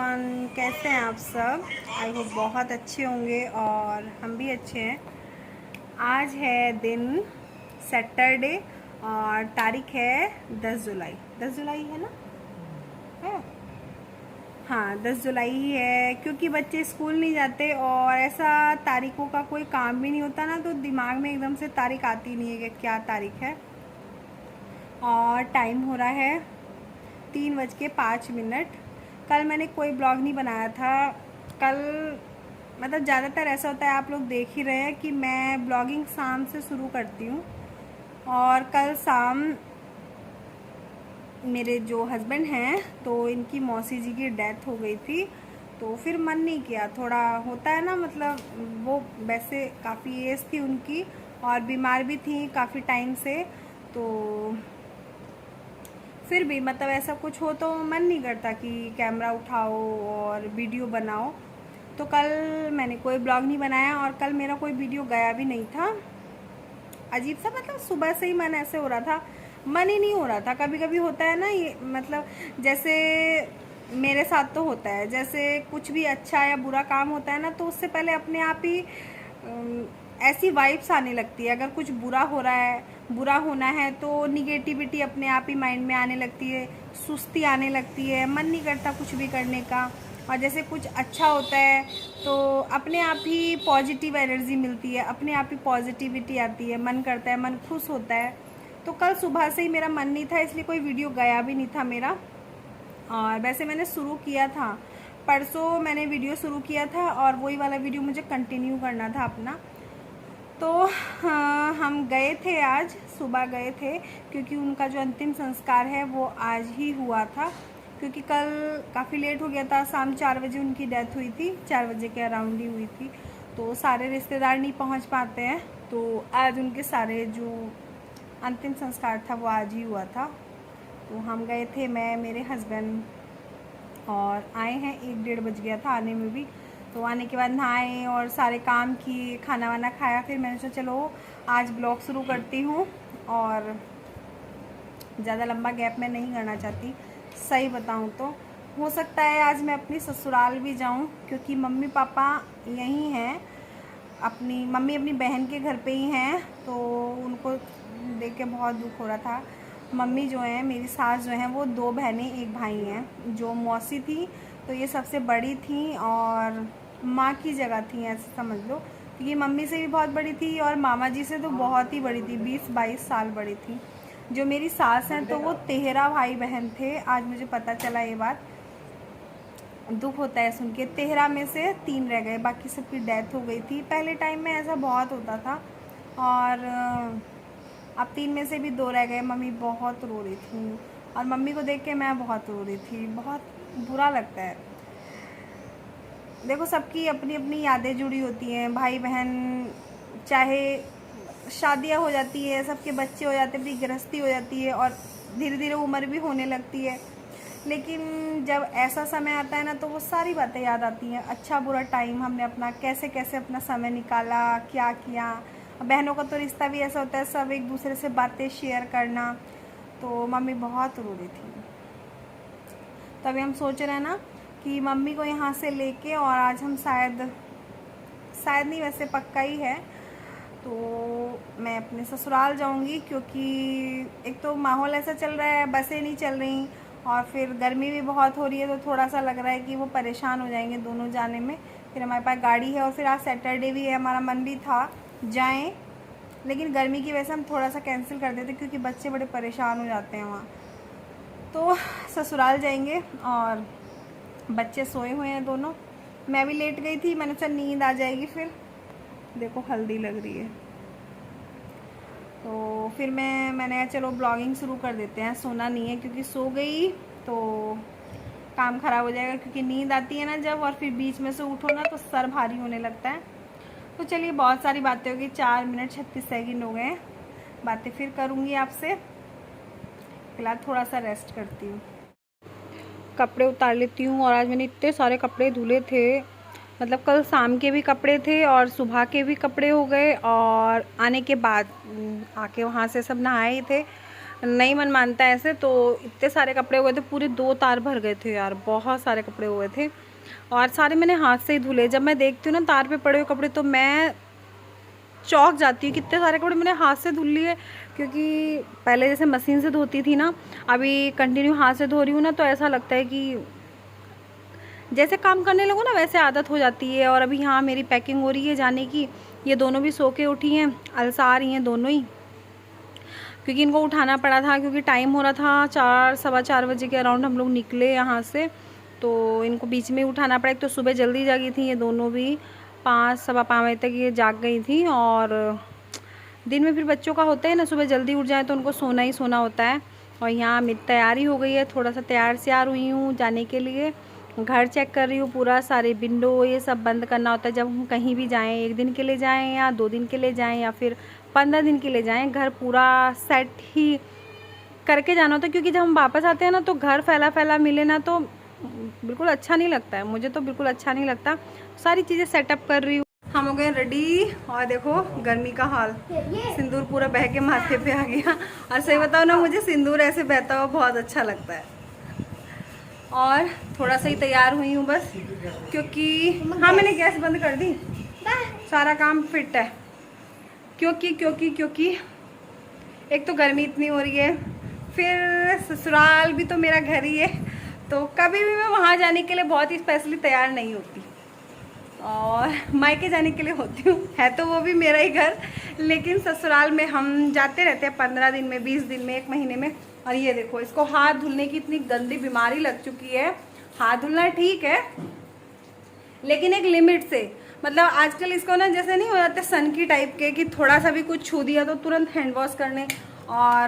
Everyone, कैसे हैं आप सब। आई होप बहुत अच्छे होंगे और हम भी अच्छे हैं। आज है दिन सैटरडे और तारीख है 10 जुलाई। 10 जुलाई है ना? है, हाँ 10 जुलाई ही है। क्योंकि बच्चे स्कूल नहीं जाते और ऐसा तारीखों का कोई काम भी नहीं होता ना, तो दिमाग में एकदम से तारीख आती नहीं है कि क्या तारीख है। और टाइम हो रहा है 3:05। कल मैंने कोई ब्लॉग नहीं बनाया था। कल मतलब ज़्यादातर ऐसा होता है, आप लोग देख ही रहे हैं कि मैं ब्लॉगिंग शाम से शुरू करती हूँ। और कल शाम मेरे जो हस्बैंड हैं तो इनकी मौसी जी की डेथ हो गई थी, तो फिर मन नहीं किया। थोड़ा होता है ना, मतलब वो वैसे काफ़ी एज थी उनकी और बीमार भी थी काफ़ी टाइम से, तो फिर भी मतलब ऐसा कुछ हो तो मन नहीं करता कि कैमरा उठाओ और वीडियो बनाओ। तो कल मैंने कोई ब्लॉग नहीं बनाया और कल मेरा कोई वीडियो गया भी नहीं था। अजीब सा, मतलब सुबह से ही मन ऐसे हो रहा था, मन ही नहीं हो रहा था। कभी कभी होता है ना ये, मतलब जैसे मेरे साथ तो होता है, जैसे कुछ भी अच्छा या बुरा काम होता है ना, तो उससे पहले अपने आप ही ऐसी वाइब्स आने लगती है। अगर कुछ बुरा हो रहा है, बुरा होना है, तो निगेटिविटी अपने आप ही माइंड में आने लगती है, सुस्ती आने लगती है, मन नहीं करता कुछ भी करने का। और जैसे कुछ अच्छा होता है तो अपने आप ही पॉजिटिव एनर्जी मिलती है, अपने आप ही पॉजिटिविटी आती है, मन करता है, मन खुश होता है। तो कल सुबह से ही मेरा मन नहीं था, इसलिए कोई वीडियो गया भी नहीं था मेरा। और वैसे मैंने शुरू किया था, परसों मैंने वीडियो शुरू किया था और वही वाला वीडियो मुझे कंटिन्यू करना था अपना। तो हाँ, हम गए थे, आज सुबह गए थे, क्योंकि उनका जो अंतिम संस्कार है वो आज ही हुआ था। क्योंकि कल काफ़ी लेट हो गया था, शाम 4 बजे उनकी डेथ हुई थी, 4 बजे के अराउंड ही हुई थी। तो सारे रिश्तेदार नहीं पहुंच पाते हैं, तो आज उनके सारे जो अंतिम संस्कार था वो आज ही हुआ था। तो हम गए थे, मैं, मेरे हस्बैंड, और आए हैं 1-1:30 बज गया था आने में भी। तो आने के बाद नहाए और सारे काम किए, खाना वाना खाया। फिर मैंने सोचा चलो आज ब्लॉग शुरू करती हूँ, और ज़्यादा लंबा गैप मैं नहीं करना चाहती। सही बताऊँ तो हो सकता है आज मैं अपनी ससुराल भी जाऊँ, क्योंकि मम्मी पापा यहीं हैं। अपनी मम्मी अपनी बहन के घर पे ही हैं, तो उनको देख के बहुत दुख हो रहा था। मम्मी जो है, मेरी सास जो हैं, वो 2 बहनें 1 भाई हैं। जो मौसी थी तो ये सबसे बड़ी थी और माँ की जगह थी, ऐसे समझ लो। क्योंकि मम्मी से भी बहुत बड़ी थी और मामा जी से तो बहुत ही बड़ी थी, 20-22 साल बड़ी थी। जो मेरी सास हैं तो वो 13 भाई बहन थे। आज मुझे पता चला ये बात, दुख होता है सुन के। 13 में से 3 रह गए, बाकी सबकी डेथ हो गई थी। पहले टाइम में ऐसा बहुत होता था, और अब 3 में से भी 2 रह गए। मम्मी बहुत रो रही थी और मम्मी को देख के मैं बहुत रो रही थी। बहुत बुरा लगता है। देखो, सबकी अपनी अपनी यादें जुड़ी होती हैं, भाई बहन, चाहे शादियां हो जाती है, सबके बच्चे हो जाते हैं, अपनी गृहस्थी हो जाती है और धीरे धीरे उम्र भी होने लगती है। लेकिन जब ऐसा समय आता है ना, तो वो सारी बातें याद आती हैं। अच्छा बुरा टाइम हमने अपना कैसे कैसे अपना समय निकाला, क्या किया। बहनों का तो रिश्ता भी ऐसा होता है, सब एक दूसरे से बातें शेयर करना। तो मम्मी बहुत रो रही थी। तभी हम सोच रहे हैं ना कि मम्मी को यहाँ से लेके, और आज हम शायद नहीं, वैसे पक्का ही है, तो मैं अपने ससुराल जाऊंगी। क्योंकि एक तो माहौल ऐसा चल रहा है, बसें नहीं चल रही, और फिर गर्मी भी बहुत हो रही है, तो थोड़ा सा लग रहा है कि वो परेशान हो जाएंगे दोनों जाने में। फिर हमारे पास गाड़ी है और फिर आज सैटरडे भी है, हमारा मन भी था जाएं, लेकिन गर्मी की वजह से हम थोड़ा सा कैंसिल कर देते, क्योंकि बच्चे बड़े परेशान हो जाते हैं वहाँ। तो ससुराल जाएंगे और बच्चे सोए हुए हैं दोनों। मैं भी लेट गई थी, मैंने सोचा नींद आ जाएगी। फिर देखो हल्दी लग रही है, तो फिर मैंने कहा चलो ब्लॉगिंग शुरू कर देते हैं। सोना नहीं है, क्योंकि सो गई तो काम ख़राब हो जाएगा। क्योंकि नींद आती है ना जब, और फिर बीच में से उठो ना, तो सर भारी होने लगता है। तो चलिए, बहुत सारी बातें होगी, 4 मिनट 36 सेकंड हो गए, बातें फिर करूँगी आपसे। फिलहाल थोड़ा सा रेस्ट करती हूँ, कपड़े उतार लेती हूँ। और आज मैंने इतने सारे कपड़े धुले थे, मतलब कल शाम के भी कपड़े थे और सुबह के भी कपड़े हो गए, और आने के बाद आके वहाँ से सब नहाए थे। नहीं मन मानता है ऐसे। तो इतने सारे कपड़े हुए थे, पूरे 2 तार भर गए थे यार, बहुत सारे कपड़े हुए थे और सारे मैंने हाथ से ही धुले। जब मैं देखती हूँ ना तार पे पड़े हुए कपड़े तो मैं चौंक जाती हूँ, कितने सारे कपड़े मैंने हाथ से धुल लिए। क्योंकि पहले जैसे मशीन से धोती थी ना, अभी कंटिन्यू हाथ से धो रही हूँ ना, तो ऐसा लगता है कि जैसे काम करने लगो ना वैसे आदत हो जाती है। और अभी यहाँ मेरी पैकिंग हो रही है जाने की। ये दोनों भी सो के उठी हैं, अलसा रही हैं दोनों ही, क्योंकि इनको उठाना पड़ा था क्योंकि टाइम हो रहा था 4 सवा 4 बजे के अराउंड हम लोग निकले यहाँ से। तो इनको बीच में उठाना पड़ा। एक तो सुबह जल्दी जागी थी ये दोनों भी, 5 सवा 5 बजे तक ये जाग गई थी। और दिन में फिर बच्चों का होता है ना, सुबह जल्दी उठ जाए तो उनको सोना ही सोना होता है। और यहाँ मेरी तैयारी हो गई है, थोड़ा सा तैयार हुई हूँ जाने के लिए। घर चेक कर रही हूँ पूरा, सारे विंडो ये सब बंद करना होता है जब हम कहीं भी जाएं, 1 दिन के लिए जाएं या 2 दिन के लिए जाएं या फिर 15 दिन के लिए जाएं। घर पूरा सेट ही करके जाना होता है, क्योंकि जब हम वापस आते हैं ना तो घर फैला फैला मिले ना तो बिल्कुल अच्छा नहीं लगता है। मुझे तो बिल्कुल अच्छा नहीं लगता। सारी चीज़ें सेटअप कर रही हूँ। हम हो गए रेडी और देखो गर्मी का हाल, सिंदूर पूरा बह के माथे पे आ गया। और सही बताओ ना, मुझे सिंदूर ऐसे बहता हुआ बहुत अच्छा लगता है। और थोड़ा सा ही तैयार हुई हूँ बस, क्योंकि हाँ मैंने गैस बंद कर दी, सारा काम फिट है। क्योंकि एक तो गर्मी इतनी हो रही है, फिर ससुराल भी तो मेरा घर ही है, तो कभी भी मैं वहाँ जाने के लिए बहुत ही स्पेशली तैयार नहीं होती। और मायके जाने के लिए होती हूँ, है तो वो भी मेरा ही घर, लेकिन ससुराल में हम जाते रहते हैं 15 दिन में, 20 दिन में, 1 महीने में। और ये देखो, इसको हाथ धुलने की इतनी गंदी बीमारी लग चुकी है। हाथ धुलना ठीक है लेकिन एक लिमिट से। मतलब आजकल इसको ना जैसे नहीं हो जाते सन की टाइप के, कि थोड़ा सा भी कुछ छू दिया तो तुरंत हैंड वॉश करने, और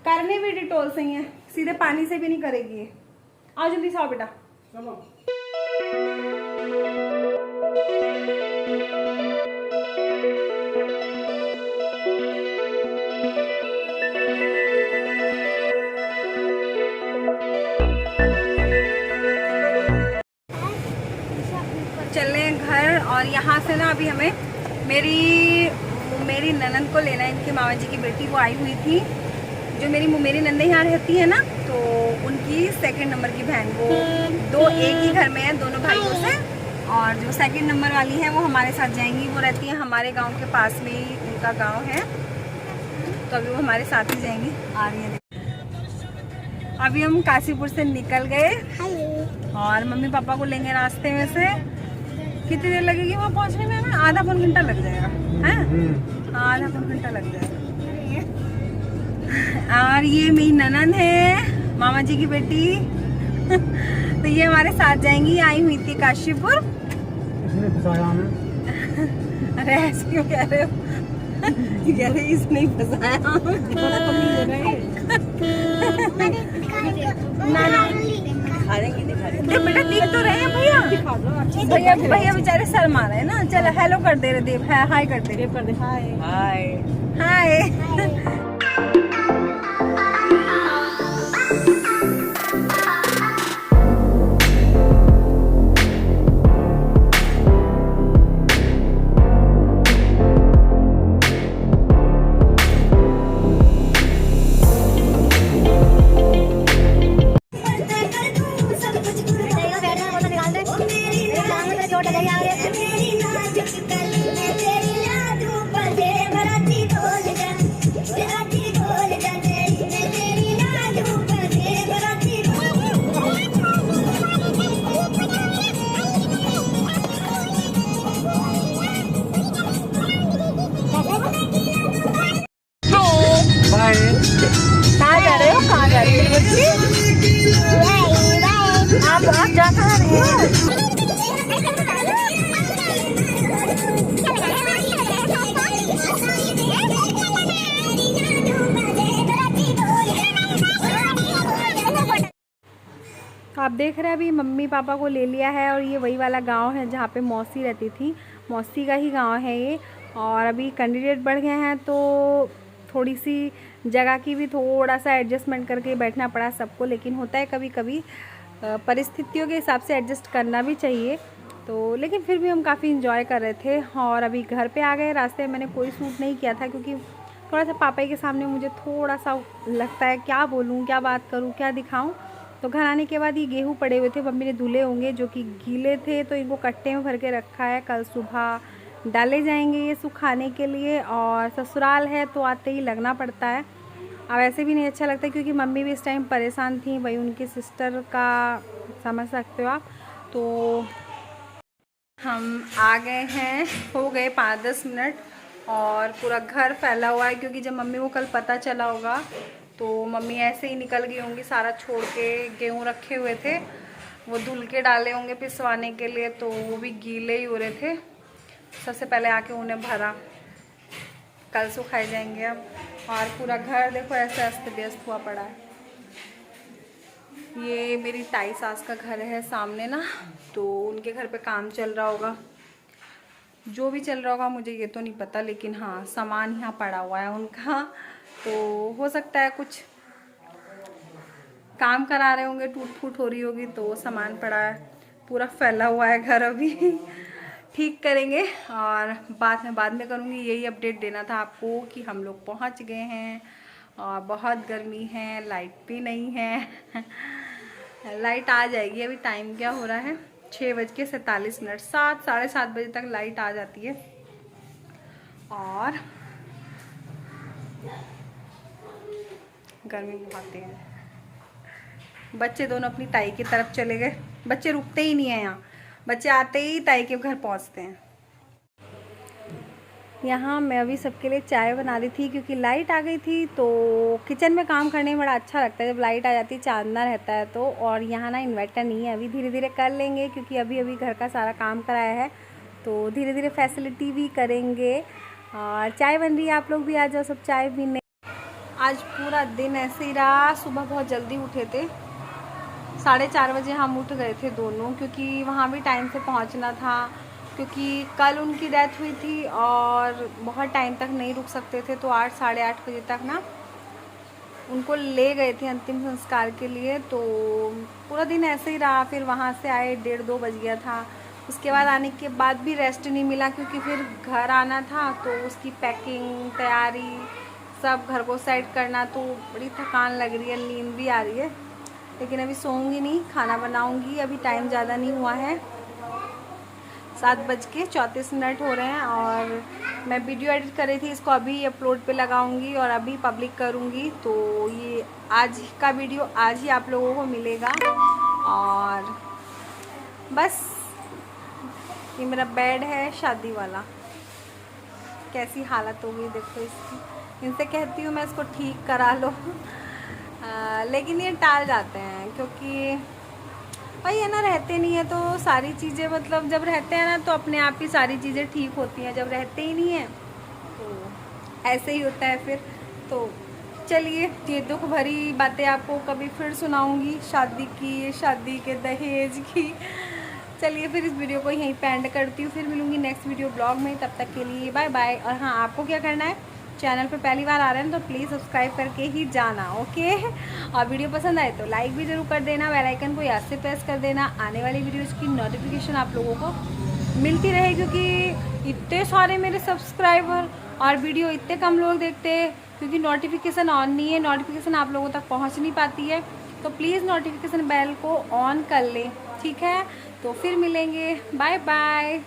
करने भी डिटॉल से ही है, सीधे पानी से भी नहीं करेगी ये। आओ जल्दी से आओ बेटा, चलो। चले घर। और यहाँ से ना अभी हमें मेरी ननद को लेना है। इनके मामा जी की बेटी वो आई हुई थी, जो मेरी नंदे यहाँ रहती है ना, तो उनकी 2nd नंबर की बहन, वो 2 एक ही घर में है दोनों भाइयों से। और जो 2nd नंबर वाली है वो हमारे साथ जाएंगी। वो रहती है हमारे गांव के पास में ही, उनका गांव है, तो अभी वो हमारे साथ ही जाएंगी। आ रही है। अभी हम काशीपुर से निकल गए और मम्मी पापा को लेंगे रास्ते में से। कितनी देर लगेगी वहाँ पहुँचने में? हमें आधा पौन घंटा लग जाएगा, हैं? हाँ, आधा पौन घंटा लग जाएगा। और ये मेरी ननद है, मामा जी की बेटी। तो ये हमारे साथ जाएंगी, आई हुई थी काशीपुर। अरे ऐसे क्यों कह रहे हो? कह रहे इसने ही फंसाया। बेटा देख तो रहे हैं भैया, भैया बेचारे शर्म आ रहे हैं ना। चलो हेलो कर दे रहे, देव हाय कर दे, हाय हाय हाय। कहाँ जा रहे हो? कहाँ जा रही हो बच्ची? आप जा कहाँ रहे हो? आप देख रहे हैं अभी मम्मी पापा को ले लिया है और ये वही वाला गांव है जहाँ पे मौसी रहती थी, मौसी का ही गांव है ये। और अभी कैंडिडेट बढ़ गए हैं तो थोड़ी सी जगह की भी थोड़ा सा एडजस्टमेंट करके बैठना पड़ा सबको, लेकिन होता है कभी कभी परिस्थितियों के हिसाब से एडजस्ट करना भी चाहिए। तो लेकिन फिर भी हम काफ़ी इंजॉय कर रहे थे। और अभी घर पे आ गए। रास्ते में मैंने कोई शूट नहीं किया था क्योंकि थोड़ा सा पापा के सामने मुझे थोड़ा सा लगता है क्या बोलूँ, क्या बात करूँ, क्या दिखाऊँ। तो घर आने के बाद ये गेहूँ पड़े हुए थे, मम्मी ने धुले होंगे जो कि गीले थे, तो इनको कट्टे में भर के रखा है। कल सुबह डाले जाएंगे ये सुखाने के लिए। और ससुराल है तो आते ही लगना पड़ता है। अब ऐसे भी नहीं अच्छा लगता क्योंकि मम्मी भी इस टाइम परेशान थी भाई, उनकी सिस्टर का समझ सकते हो आप। तो हम आ गए हैं, हो गए 5-10 मिनट और पूरा घर फैला हुआ है क्योंकि जब मम्मी को कल पता चला होगा तो मम्मी ऐसे ही निकल गई होंगी सारा छोड़ के। गेहूँ रखे हुए थे वो धुल के डाले होंगे पिसवाने के लिए, तो वो भी गीले ही हो रहे थे। सबसे पहले आके उन्हें भरा, कल सुखाए जाएंगे अब। और पूरा घर देखो ऐसे अस्त व्यस्त हुआ पड़ा है। ये मेरी ताई सास का घर है सामने ना, तो उनके घर पे काम चल रहा होगा। जो भी चल रहा होगा मुझे ये तो नहीं पता, लेकिन हाँ सामान यहाँ पड़ा हुआ है उनका, तो हो सकता है कुछ काम करा रहे होंगे, टूट फूट हो रही होगी तो सामान पड़ा है। पूरा फैला हुआ है घर, अभी ठीक करेंगे और बाद में करूँगी। यही अपडेट देना था आपको कि हम लोग पहुँच गए हैं और बहुत गर्मी है, लाइट भी नहीं है। लाइट आ जाएगी, अभी टाइम क्या हो रहा है 6:47, 7 साढ़े 7 बजे तक लाइट आ जाती है। और गर्मी बहुत है। बच्चे दोनों अपनी ताई की तरफ चले गए, बच्चे रुकते ही नहीं हैं यहाँ, बच्चे आते ही ताई के घर पहुँचते हैं। यहाँ मैं अभी सबके लिए चाय बना रही थी क्योंकि लाइट आ गई थी। तो किचन में काम करने में बड़ा अच्छा लगता है जब लाइट आ जाती है, चांदना रहता है तो। और यहाँ ना इन्वर्टर नहीं है, अभी धीरे धीरे कर लेंगे क्योंकि अभी अभी घर का सारा काम कराया है, तो धीरे धीरे फैसिलिटी भी करेंगे। और चाय बन रही है, आप लोग भी आ जाओ सब चाय पीने। आज पूरा दिन ऐसे ही रहा। सुबह बहुत जल्दी उठे थे, 4:30 बजे हम उठ गए थे दोनों, क्योंकि वहाँ भी टाइम से पहुँचना था। क्योंकि कल उनकी डेथ हुई थी और बहुत टाइम तक नहीं रुक सकते थे, तो 8 साढ़े 8 बजे तक ना उनको ले गए थे अंतिम संस्कार के लिए। तो पूरा दिन ऐसे ही रहा। फिर वहाँ से आए 1:30-2 बज गया था। उसके बाद आने के बाद भी रेस्ट नहीं मिला क्योंकि फिर घर आना था, तो उसकी पैकिंग तैयारी सब घर को सेट करना, तो बड़ी थकान लग रही है, नींद भी आ रही है। लेकिन अभी सोऊंगी नहीं, खाना बनाऊंगी। अभी टाइम ज़्यादा नहीं हुआ है, 7:34 हो रहे हैं और मैं वीडियो एडिट कर रही थी, इसको अभी अपलोड पे लगाऊंगी और अभी पब्लिक करूंगी। तो ये आज का वीडियो आज ही आप लोगों को मिलेगा। और बस ये मेरा बेड है शादी वाला, कैसी हालत हो गई देखो इसकी। इनसे कहती हूँ मैं इसको ठीक करा लो लेकिन ये टाल जाते हैं क्योंकि भाई है ना, रहते नहीं है तो सारी चीज़ें, मतलब जब रहते हैं ना तो अपने आप ही सारी चीज़ें ठीक होती हैं, जब रहते ही नहीं हैं तो ऐसे ही होता है फिर। तो चलिए ये दुख भरी बातें आपको कभी फिर सुनाऊंगी, शादी की, शादी के दहेज की। चलिए फिर इस वीडियो को यहीं पे एंड करती हूँ, फिर मिलूंगी नेक्स्ट वीडियो ब्लॉग में। तब तक के लिए बाय बाय। और हाँ, आपको क्या करना है, चैनल पे पहली बार आ रहे हैं तो प्लीज़ सब्सक्राइब करके ही जाना, ओके। और वीडियो पसंद आए तो लाइक भी ज़रूर कर देना, बेल आइकन को याद से प्रेस कर देना। आने वाली वीडियोज़ की नोटिफिकेशन आप लोगों को मिलती रहे, क्योंकि इतने सारे मेरे सब्सक्राइबर और वीडियो इतने कम लोग देखते हैं क्योंकि नोटिफिकेशन ऑन नहीं है, नोटिफिकेशन आप लोगों तक पहुँच नहीं पाती है। तो प्लीज़ नोटिफिकेशन बेल को ऑन कर लें, ठीक है। तो फिर मिलेंगे, बाय बाय।